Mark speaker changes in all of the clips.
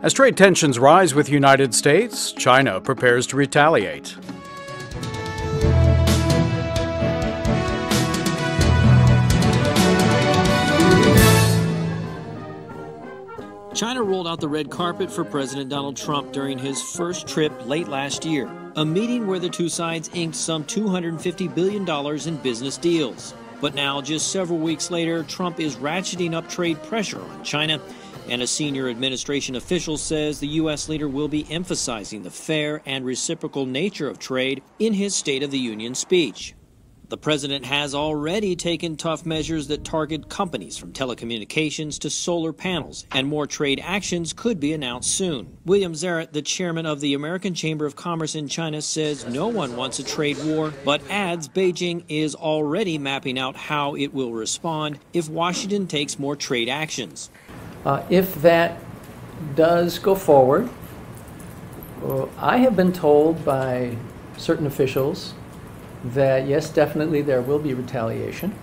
Speaker 1: As trade tensions rise with the United States, China prepares to retaliate.
Speaker 2: China rolled out the red carpet for President Donald Trump during his first trip late last year, a meeting where the two sides inked some $250 billion in business deals. But now, just several weeks later, Trump is ratcheting up trade pressure on China, and a senior administration official says the U.S. leader will be emphasizing the fair and reciprocal nature of trade in his State of the Union speech. The president has already taken tough measures that target companies from telecommunications to solar panels, and more trade actions could be announced soon. William Zaret, the chairman of the American Chamber of Commerce in China, says no one wants a trade war, but adds Beijing is already mapping out how it will respond if Washington takes more trade actions.
Speaker 3: If that does go forward, I have been told by certain officials that yes, definitely there will be retaliation.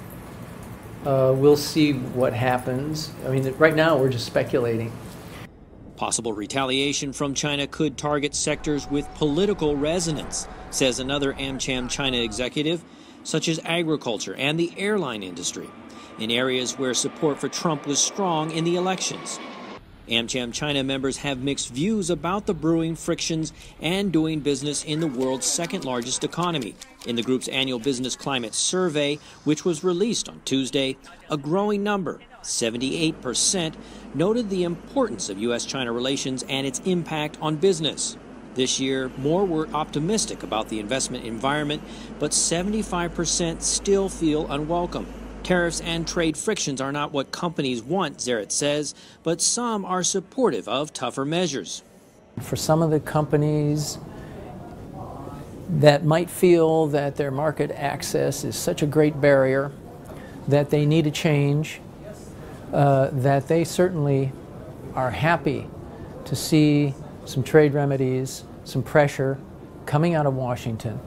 Speaker 3: We'll see what happens. I mean, right now we're just speculating.
Speaker 2: Possible retaliation from China could target sectors with political resonance, says another AmCham China executive, such as agriculture and the airline industry, in areas where support for Trump was strong in the elections. AmCham China members have mixed views about the brewing frictions and doing business in the world's second-largest economy. In the group's annual business climate survey, which was released on Tuesday, a growing number, 78%, noted the importance of U.S.-China relations and its impact on business. This year, more were optimistic about the investment environment, but 75% still feel unwelcome. Tariffs and trade frictions are not what companies want, Zaret says, but some are supportive of tougher measures.
Speaker 3: For some of the companies that might feel that their market access is such a great barrier that they need a change, that they certainly are happy to see some trade remedies, some pressure coming out of Washington.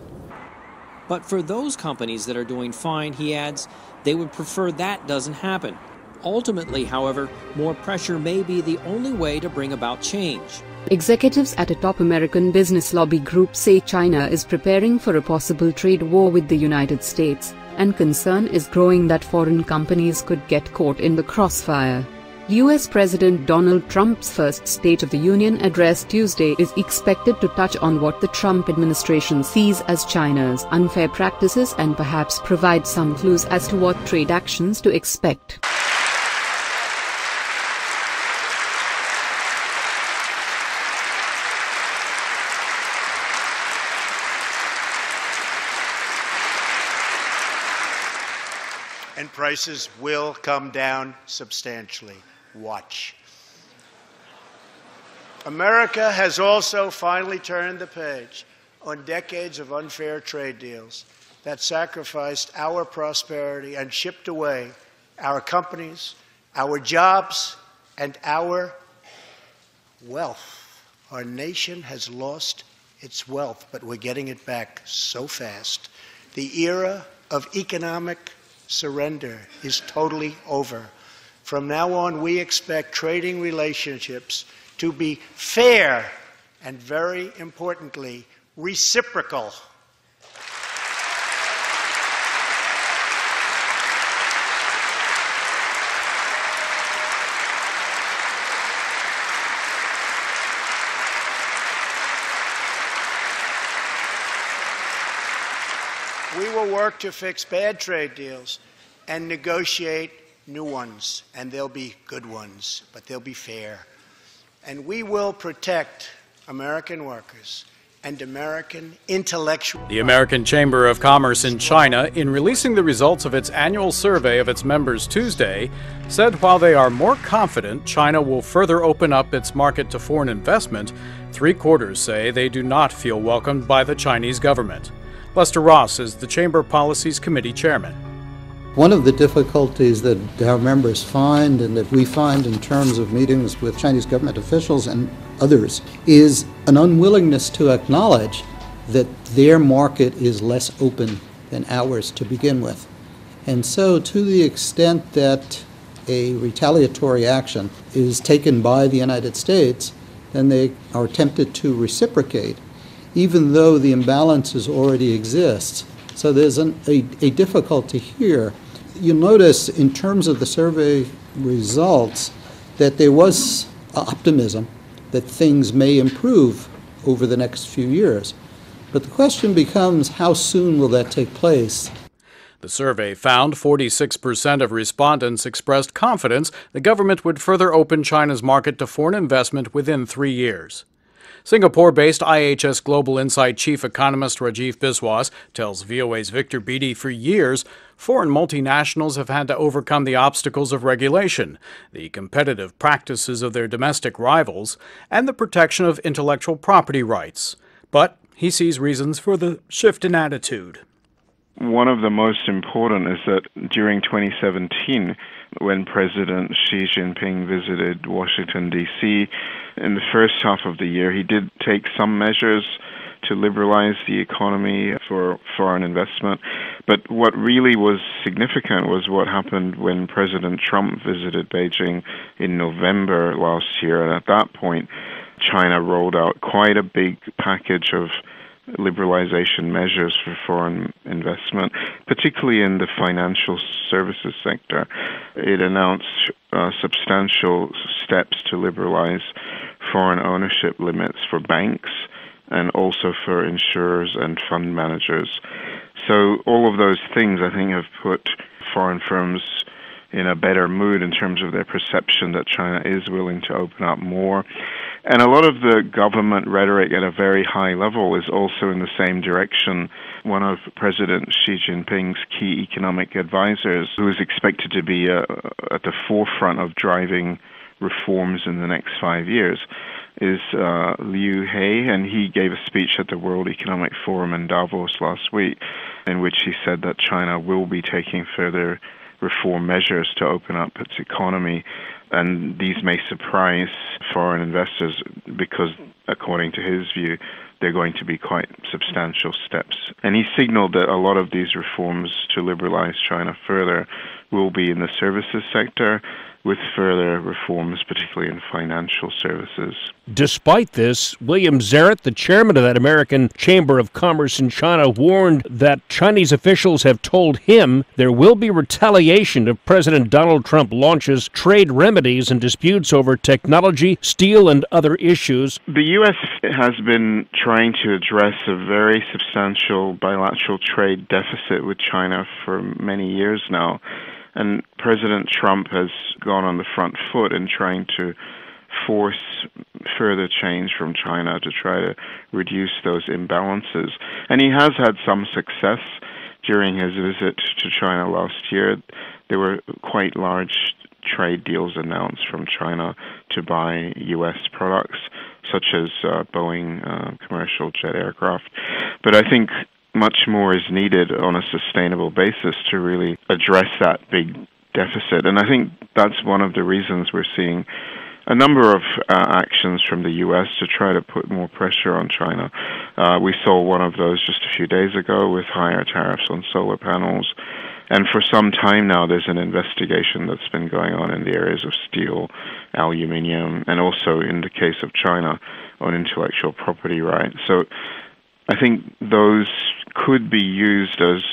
Speaker 2: But for those companies that are doing fine, he adds, they would prefer that doesn't happen. Ultimately, however, more pressure may be the only way to bring about change.
Speaker 4: Executives at a top American business lobby group say China is preparing for a possible trade war with the United States, and concern is growing that foreign companies could get caught in the crossfire. U.S. President Donald Trump's first State of the Union address Tuesday is expected to touch on what the Trump administration sees as China's unfair practices and perhaps provide some clues as to what trade actions to expect.
Speaker 5: And prices will come down substantially. Watch. America has also finally turned the page on decades of unfair trade deals that sacrificed our prosperity and shipped away our companies, our jobs, and our wealth. Our nation has lost its wealth, but we're getting it back so fast. The era of economic surrender is totally over. From now on, we expect trading relationships to be fair and, very importantly, reciprocal. We will work to fix bad trade deals and negotiate new ones, and they'll be good ones, but they'll be fair. And we will protect American workers and American intellectual.
Speaker 1: The American Chamber of Commerce in China, in releasing the results of its annual survey of its members Tuesday, said while they are more confident China will further open up its market to foreign investment, 3/4 say they do not feel welcomed by the Chinese government. Lester Ross is the Chamber Policies Committee chairman.
Speaker 6: One of the difficulties that our members find and that we find in terms of meetings with Chinese government officials and others is an unwillingness to acknowledge that their market is less open than ours to begin with. And so to the extent that a retaliatory action is taken by the United States, and they are tempted to reciprocate, even though the imbalances already exist. So there's a difficulty here. You'll notice in terms of the survey results that there was optimism that things may improve over the next few years. But the question becomes, how soon will that take place?
Speaker 1: The survey found 46% of respondents expressed confidence the government would further open China's market to foreign investment within 3 years. Singapore-based IHS Global Insight chief economist Rajiv Biswas tells VOA's Victor Beattie for years, foreign multinationals have had to overcome the obstacles of regulation, the competitive practices of their domestic rivals, and the protection of intellectual property rights. But he sees reasons for the shift in attitude.
Speaker 7: One of the most important is that during 2017, when President Xi Jinping visited Washington, D.C., in the first half of the year, he did take some measures to liberalize the economy for foreign investment. But what really was significant was what happened when President Trump visited Beijing in November last year. And at that point, China rolled out quite a big package of liberalization measures for foreign investment, particularly in the financial services sector. It announced substantial steps to liberalize foreign ownership limits for banks and also for insurers and fund managers. So all of those things, I think, have put foreign firms in a better mood in terms of their perception that China is willing to open up more. And a lot of the government rhetoric at a very high level is also in the same direction. One of President Xi Jinping's key economic advisors, who is expected to be at the forefront of driving reforms in the next 5 years, is Liu He, and he gave a speech at the World Economic Forum in Davos last week, in which he said that China will be taking further reform measures to open up its economy, and these may surprise foreign investors because, according to his view, they're going to be quite substantial steps. And he signaled that a lot of these reforms to liberalize China further will be in the services sector, with further reforms, particularly in financial services.
Speaker 8: Despite this, William Zarrett, the chairman of that American Chamber of Commerce in China, warned that Chinese officials have told him there will be retaliation if President Donald Trump launches trade remedies in disputes over technology, steel, and other issues.
Speaker 7: The U.S. has been trying to address a very substantial bilateral trade deficit with China for many years now. And President Trump has gone on the front foot in trying to force further change from China to try to reduce those imbalances. And he has had some success during his visit to China last year. There were quite large trade deals announced from China to buy U.S. products, such as Boeing commercial jet aircraft. But I think much more is needed on a sustainable basis to really address that big deficit. And I think that's one of the reasons we're seeing a number of actions from the U.S. to try to put more pressure on China. We saw one of those just a few days ago with higher tariffs on solar panels. And for some time now, there's an investigation that's been going on in the areas of steel, aluminium, and also in the case of China on intellectual property rights. So I think those could be used as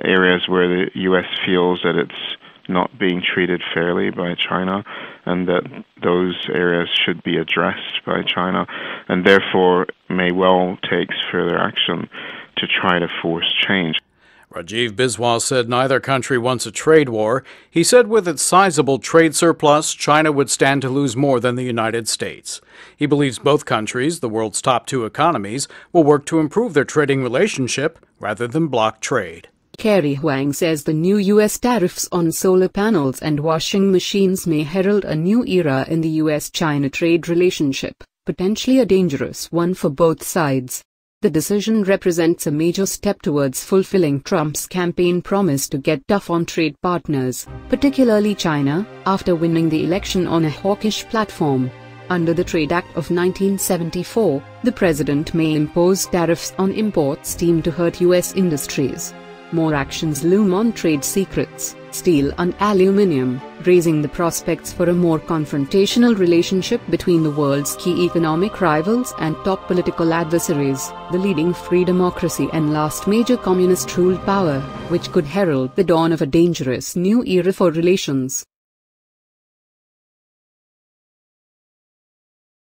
Speaker 7: areas where the U.S. feels that it's not being treated fairly by China, and that those areas should be addressed by China, and therefore may well take further action to try to force change.
Speaker 1: Rajiv Biswas said neither country wants a trade war. He said with its sizable trade surplus, China would stand to lose more than the United States. He believes both countries, the world's top two economies, will work to improve their trading relationship rather than block trade.
Speaker 4: Carrie Huang says the new U.S. tariffs on solar panels and washing machines may herald a new era in the U.S.-China trade relationship, potentially a dangerous one for both sides. The decision represents a major step towards fulfilling Trump's campaign promise to get tough on trade partners, particularly China, after winning the election on a hawkish platform. Under the Trade Act of 1974, the president may impose tariffs on imports deemed to hurt U.S. industries. more actions loom on trade secrets, steel and aluminium, raising the prospects for a more confrontational relationship between the world's key economic rivals and top political adversaries, the leading free democracy and last major communist-ruled power, which could herald the dawn of a dangerous new era for relations.